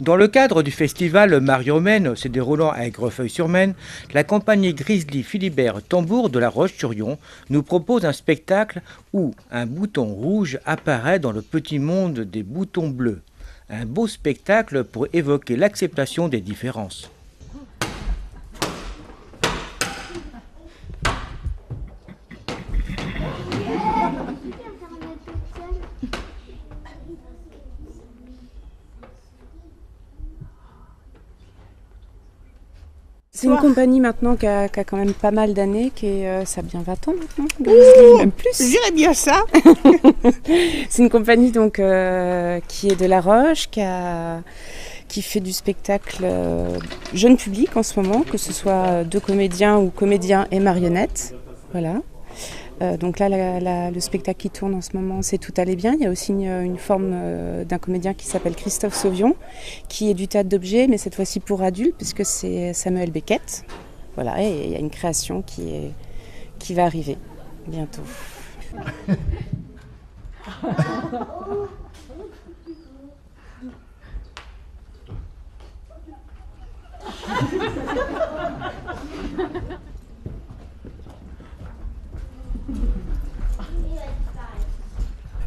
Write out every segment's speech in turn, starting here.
Dans le cadre du festival Mariomène se déroulant à Aigrefeuille-sur-Maine, la compagnie Grizzly Philibert Tambour de La Roche-sur-Yon nous propose un spectacle où un bouton rouge apparaît dans le petit monde des boutons bleus. Un beau spectacle pour évoquer l'acceptation des différences. C'est une compagnie maintenant qui a quand même pas mal d'années, ça a bien 20 ans maintenant, Grizzly, même plus. Je dirais bien ça. C'est une compagnie donc, qui est de La Roche, qui fait du spectacle jeune public en ce moment, que ce soit de comédiens ou comédiens et marionnettes. Voilà. Donc là, le spectacle qui tourne en ce moment, c'est Tout allait bien. Il y a aussi une forme d'un comédien qui s'appelle Christophe Sauvion, qui est du théâtre d'objets, mais cette fois-ci pour adultes, puisque c'est Samuel Beckett. Voilà, et il y a une création qui va arriver bientôt.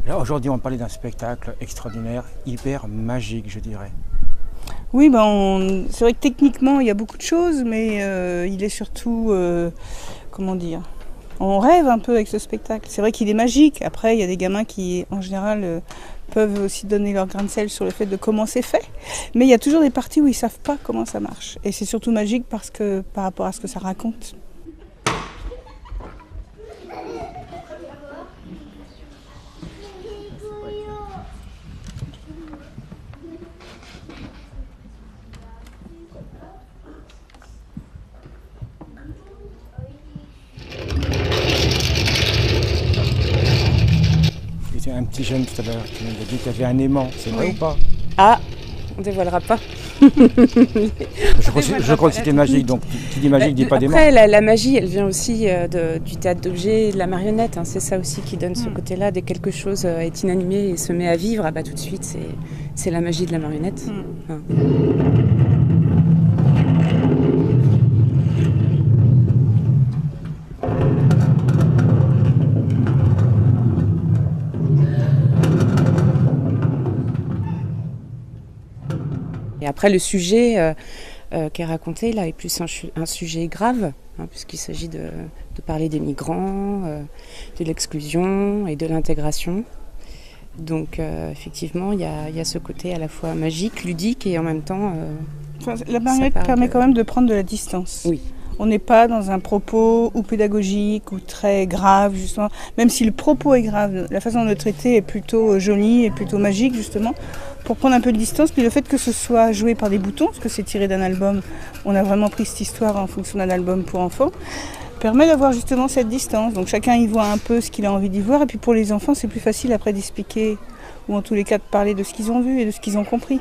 Là, aujourd'hui, on parlait d'un spectacle extraordinaire, hyper magique, je dirais. Oui, c'est vrai que techniquement, il y a beaucoup de choses, mais il est surtout, comment dire, on rêve un peu avec ce spectacle. C'est vrai qu'il est magique. Après, il y a des gamins qui, en général, peuvent aussi donner leur grain de sel sur le fait de comment c'est fait. Mais il y a toujours des parties où ils ne savent pas comment ça marche. Et c'est surtout magique parce que, par rapport à ce que ça raconte. Un petit jeune tout à l'heure qui nous a dit que tu avais un aimant, c'est vrai ou pas? Ah, on dévoilera pas. Je crois que c'était magique, donc qui dit magique dit pas d'aimant. Après, la magie, elle vient aussi du théâtre d'objets, de la marionnette. Hein. C'est ça aussi qui donne ce côté-là. Dès que quelque chose est inanimé et se met à vivre, tout de suite, c'est la magie de la marionnette. Hein. Et après, le sujet qui est raconté là est plus un sujet grave, hein, puisqu'il s'agit de parler des migrants, de l'exclusion et de l'intégration. Donc effectivement, il y a ce côté à la fois magique, ludique et en même temps... la marionnette permet quand même de prendre de la distance. Oui. On n'est pas dans un propos ou pédagogique ou très grave, justement. Même si le propos est grave, la façon de le traiter est plutôt jolie et plutôt magique, justement, pour prendre un peu de distance. Puis le fait que ce soit joué par des boutons, parce que c'est tiré d'un album, on a vraiment pris cette histoire en fonction d'un album pour enfants, permet d'avoir justement cette distance. Donc chacun y voit un peu ce qu'il a envie d'y voir. Et puis pour les enfants, c'est plus facile après d'expliquer, ou en tous les cas de parler de ce qu'ils ont vu et de ce qu'ils ont compris.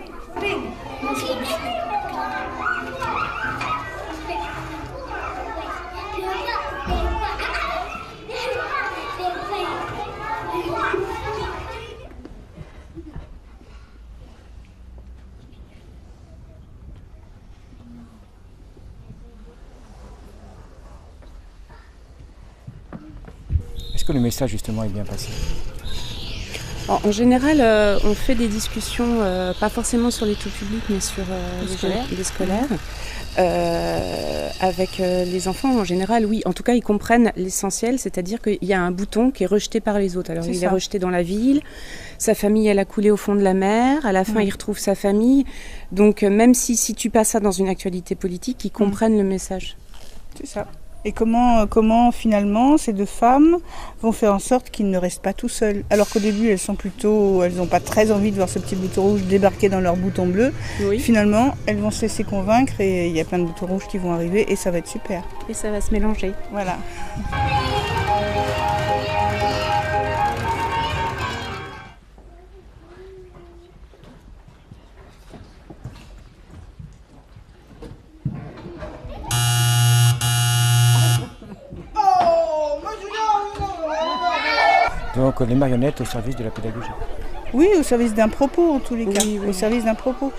Est-ce que le message justement est bien passé? En général, on fait des discussions, pas forcément sur les tout publics, mais sur les scolaires. Avec les enfants, en général, oui. En tout cas, ils comprennent l'essentiel, c'est-à-dire qu'il y a un bouton qui est rejeté par les autres. Alors, il est rejeté dans la ville, sa famille, elle a coulé au fond de la mer, à la fin, il retrouve sa famille. Donc, même si tu passes ça dans une actualité politique, ils comprennent le message. C'est ça. Et comment finalement ces deux femmes vont faire en sorte qu'ils ne restent pas tout seuls. Alors qu'au début elles n'ont pas très envie de voir ce petit bouton rouge débarquer dans leur bouton bleu. Oui. Finalement elles vont se laisser convaincre et il y a plein de boutons rouges qui vont arriver et ça va être super. Et ça va se mélanger. Voilà. Donc les marionnettes au service de la pédagogie. Oui, au service d'un propos en tous les cas, oui. Au service d'un propos.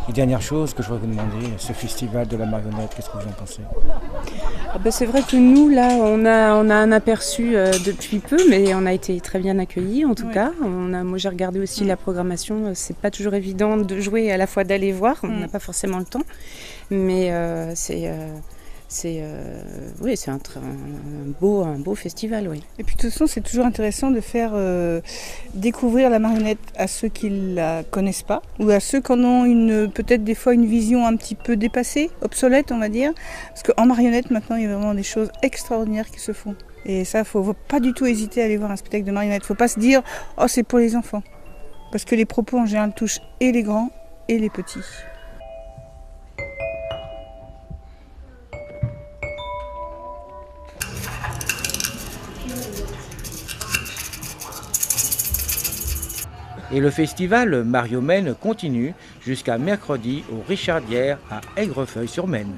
Et dernière chose que je voudrais vous demander, ce festival de la marionnette, qu'est-ce que vous en pensez? C'est vrai que nous, là, on a un aperçu depuis peu, mais on a été très bien accueillis en tout cas. Moi, j'ai regardé aussi la programmation. C'est pas toujours évident de jouer et à la fois d'aller voir. On n'a pas forcément le temps. Mais oui, c'est un beau festival, oui. Et puis de toute façon, c'est toujours intéressant de faire découvrir la marionnette à ceux qui ne la connaissent pas, ou à ceux qui en ont peut-être des fois une vision un petit peu dépassée, obsolète on va dire. Parce qu'en marionnette maintenant, il y a vraiment des choses extraordinaires qui se font. Et ça, il ne faut pas du tout hésiter à aller voir un spectacle de marionnette. Il ne faut pas se dire « oh, c'est pour les enfants ». Parce que les propos en général touchent et les grands et les petits. Et le festival Mariomène continue jusqu'à mercredi au Richardière à Aigrefeuille-sur-Maine.